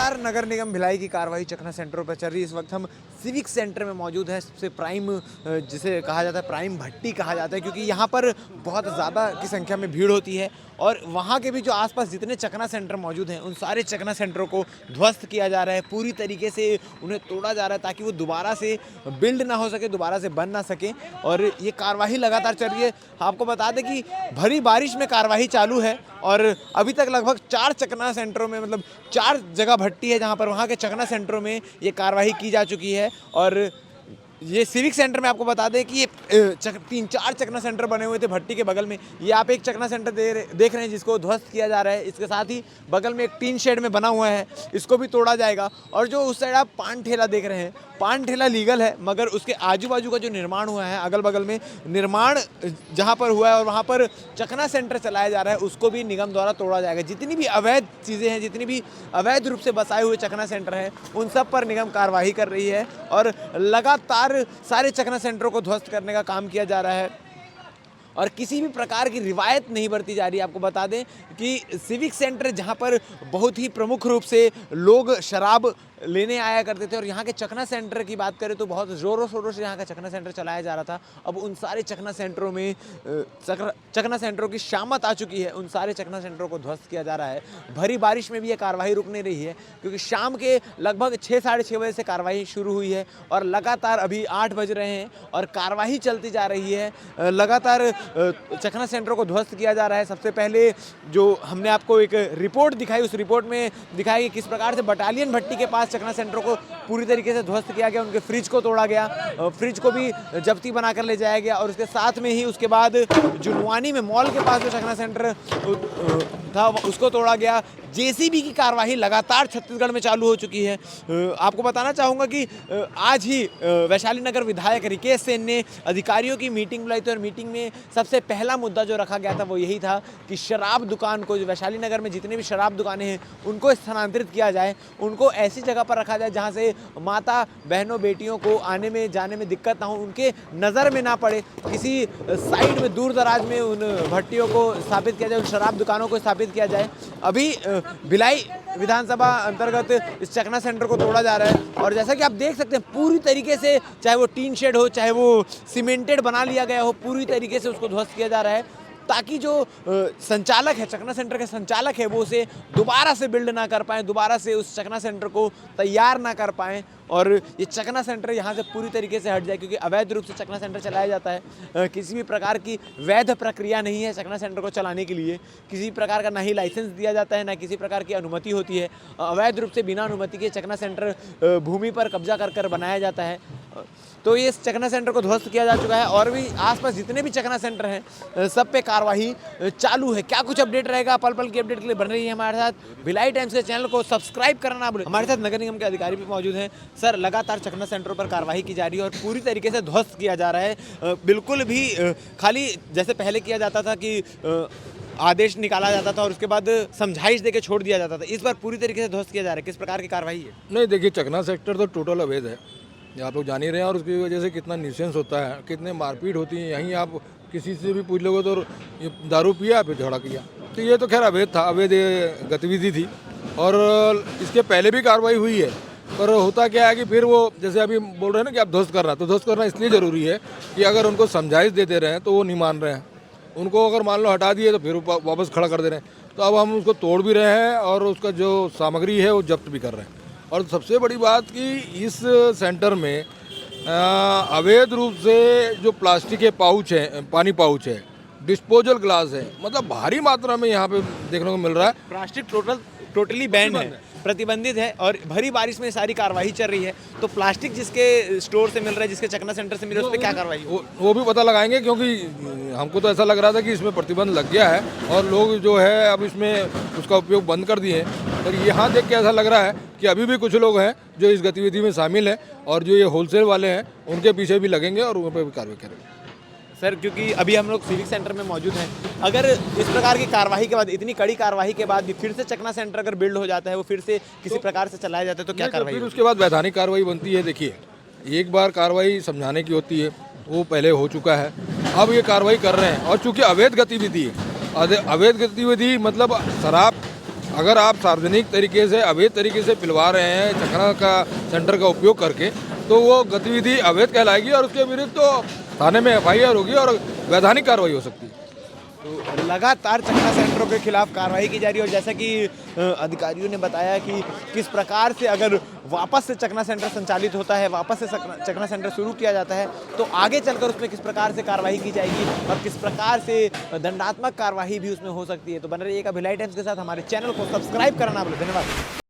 लगातार नगर निगम भिलाई की कार्रवाई चखना सेंटरों पर चल रही है। इस वक्त हम सिविक सेंटर में मौजूद हैं, सबसे प्राइम जिसे कहा जाता है प्राइम भट्टी कहा जाता है, क्योंकि यहाँ पर बहुत ज़्यादा की संख्या में भीड़ होती है और वहाँ के भी जो आसपास जितने चखना सेंटर मौजूद हैं उन सारे चखना सेंटरों को ध्वस्त किया जा रहा है, पूरी तरीके से उन्हें तोड़ा जा रहा है ताकि वो दोबारा से बिल्ड ना हो सके, दोबारा से बन ना सके। और ये कार्रवाई लगातार चल रही है। आपको बता दें कि भरी बारिश में कार्रवाई चालू है और अभी तक लगभग 4 चखना सेंटरों में, मतलब 4 जगह भट्टी है जहां पर वहां के चखना सेंटरों में ये कार्रवाई की जा चुकी है। और ये सिविक सेंटर में आपको बता दें कि ये 3-4 चखना सेंटर बने हुए थे भट्टी के बगल में। ये आप एक चखना सेंटर देख रहे हैं जिसको ध्वस्त किया जा रहा है। इसके साथ ही बगल में एक टीन शेड में बना हुआ है, इसको भी तोड़ा जाएगा। और जो उस साइड आप पान ठेला देख रहे हैं, पान ठेला लीगल है, मगर उसके आजू बाजू का जो निर्माण हुआ है, अगल बगल में निर्माण जहाँ पर हुआ है और वहाँ पर चखना सेंटर चलाया जा रहा है, उसको भी निगम द्वारा तोड़ा जाएगा। जितनी भी अवैध चीज़ें हैं, जितनी भी अवैध रूप से बसाए हुए चखना सेंटर हैं, उन सब पर निगम कार्रवाई कर रही है और लगातार सारे चखना सेंटरों को ध्वस्त करने का काम किया जा रहा है और किसी भी प्रकार की रिवायत नहीं बरती जा रही है। आपको बता दें कि सिविक सेंटर जहां पर बहुत ही प्रमुख रूप से लोग शराब लेने आया करते थे और यहाँ के चखना सेंटर की बात करें तो बहुत ज़ोरों शोरों से यहाँ का चखना सेंटर चलाया जा रहा था। अब उन सारे चखना सेंटरों में चखना सेंटरों की शामत आ चुकी है, उन सारे चखना सेंटरों को ध्वस्त किया जा रहा है। भरी बारिश में भी ये कार्रवाई रुक नहीं रही है, क्योंकि शाम के लगभग 6-6:30 बजे से कार्रवाई शुरू हुई है और लगातार अभी 8 बज रहे हैं और कार्रवाई चलती जा रही है। लगातार चखना सेंटरों को ध्वस्त किया जा रहा है। सबसे पहले जो हमने आपको एक रिपोर्ट दिखाई, उस रिपोर्ट में दिखाया कि किस प्रकार से बटालियन भट्टी के पास चखना सेंटरों को पूरी तरीके से ध्वस्त किया गया। उनके फ्रिज को तोड़ा गया, फ्रिज को भी जब्ती बनाकर ले जाया गया और उसके साथ में ही उसके बाद जुनवानी में मॉल के पास जो चखना सेंटर था उसको तोड़ा गया। जेसीबी की कार्रवाई लगातार छत्तीसगढ़ में चालू हो चुकी है। आपको बताना चाहूँगा कि आज ही वैशाली नगर विधायक रिकेश सेन ने अधिकारियों की मीटिंग बुलाई थी और मीटिंग में सबसे पहला मुद्दा जो रखा गया था वो यही था कि शराब दुकान को, जो वैशाली नगर में जितने भी शराब दुकानें हैं उनको स्थानांतरित किया जाए, उनको ऐसी जगह पर रखा जाए जहाँ से माता बहनों बेटियों को आने में जाने में दिक्कत ना हो, उनके नज़र में ना पड़े। किसी साइड में दूर दराज में उन भट्टियों को स्थापित किया जाए, उन शराब दुकानों को स्थापित किया जाए। अभी भिलाई विधानसभा अंतर्गत इस चखना सेंटर को तोड़ा जा रहा है और जैसा कि आप देख सकते हैं पूरी तरीके से, चाहे वो टीन शेड हो, चाहे वो सीमेंटेड बना लिया गया हो, पूरी तरीके से उसको ध्वस्त किया जा रहा है ताकि जो संचालक है, चखना सेंटर के संचालक है, वो उसे दोबारा से बिल्ड ना कर पाएँ, दोबारा से उस चखना सेंटर को तैयार ना कर पाएँ और ये चखना सेंटर यहाँ से पूरी तरीके से हट जाए, क्योंकि अवैध रूप से चखना सेंटर चलाया जाता है। किसी भी प्रकार की वैध प्रक्रिया नहीं है चखना सेंटर को चलाने के लिए, किसी प्रकार का ना ही लाइसेंस दिया जाता है, ना किसी प्रकार की अनुमति होती है। अवैध रूप से बिना अनुमति के चखना सेंटर भूमि पर कब्जा कर बनाया जाता है। तो ये चखना सेंटर को ध्वस्त किया जा चुका है और भी आसपास जितने भी चखना सेंटर हैं सब पे कार्रवाई चालू है। क्या कुछ अपडेट रहेगा, पल पल की अपडेट के लिए बन रही है हमारे साथ भिलाई टाइम्स के चैनल को सब्सक्राइब करना ना भूलें। हमारे साथ नगर निगम के अधिकारी भी मौजूद हैं। सर, लगातार चखना सेंटरों पर कार्रवाई की जा रही है और पूरी तरीके से ध्वस्त किया जा रहा है। बिल्कुल भी खाली जैसे पहले किया जाता था कि आदेश निकाला जाता था और उसके बाद समझाइश देके छोड़ दिया जाता था, इस बार पूरी तरीके से ध्वस्त किया जा रहा है। किस प्रकार की कार्रवाई है? नहीं, देखिए, चखना सेक्टर तो टोटल अवैध है, आप लोग जान ही रहे हैं, और उसकी वजह से कितना न्यूसेंस होता है, कितने मारपीट होती है। यहीं आप किसी से भी पूछ लोगे तो ये दारू पिया फिर झगड़ा किया, तो ये तो खैर अवैध था, अवैध गतिविधि थी और इसके पहले भी कार्रवाई हुई है। पर होता क्या है कि फिर वो जैसे अभी बोल रहे हैं ना कि आप ध्वस्त कर रहा है, तो ध्वस्त करना इसलिए ज़रूरी है कि अगर उनको समझाइश देते रहे तो वो नहीं मान रहे हैं, उनको अगर मान लो हटा दिए तो फिर वापस खड़ा कर दे रहे हैं। तो अब हम उसको तोड़ भी रहे हैं और उसका जो सामग्री है वो जब्त भी कर रहे हैं। और सबसे बड़ी बात कि इस सेंटर में अवैध रूप से जो प्लास्टिक के पाउच है, पानी पाउच है, डिस्पोजल ग्लास है, मतलब भारी मात्रा में यहाँ पे देखने को मिल रहा है। प्लास्टिक टोटली बैन है, प्रतिबंधित है और भरी बारिश में सारी कार्रवाई चल रही है। तो प्लास्टिक जिसके स्टोर से मिल रहा है, जिसके चखना सेंटर से मिल रहा है, उस पर क्या कार्रवाई? वो भी पता लगाएंगे, क्योंकि हमको तो ऐसा लग रहा था कि इसमें प्रतिबंध लग गया है और लोग जो है अब इसमें उसका उपयोग बंद कर दिए हैं। पर यहाँ देख के ऐसा लग रहा है कि अभी भी कुछ लोग हैं जो इस गतिविधि में शामिल हैं और जो ये होलसेल वाले हैं उनके पीछे भी लगेंगे और उन पर भी कार्रवाई करेंगे। सर, क्योंकि अभी हम लोग सिविक सेंटर में मौजूद हैं, अगर इस प्रकार की कार्रवाई के बाद, इतनी कड़ी कार्रवाई के बाद भी फिर से चखना सेंटर अगर बिल्ड हो जाता है, वो फिर से किसी प्रकार से चलाया जाता है, तो क्या कार्रवाई? फिर उसके बाद वैधानिक कार्रवाई बनती है। देखिए, एक बार कार्रवाई समझाने की होती है, वो पहले हो चुका है, अब ये कार्रवाई कर रहे हैं और चूंकि अवैध गतिविधि है, अवैध गतिविधि मतलब शराब अगर आप सार्वजनिक तरीके से अवैध तरीके से पिलवा रहे हैं चखना का सेंटर का उपयोग करके, तो वो गतिविधि अवैध कहलाएगी और उसके विरुद्ध तो थाने में FIR होगी और वैधानिक कार्रवाई हो सकती है। तो लगातार चखना सेंटरों के खिलाफ कार्रवाई की जा रही है और जैसा कि अधिकारियों ने बताया कि किस प्रकार से अगर वापस से चखना सेंटर संचालित होता है, वापस से चखना सेंटर शुरू किया जाता है, तो आगे चलकर उसमें किस प्रकार से कार्रवाई की जाएगी और किस प्रकार से दंडात्मक कार्रवाई भी उसमें हो सकती है। तो बने रहिएगा भिलाई टाइम्स के साथ, हमारे चैनल को सब्सक्राइब करना ना भूलें। धन्यवाद।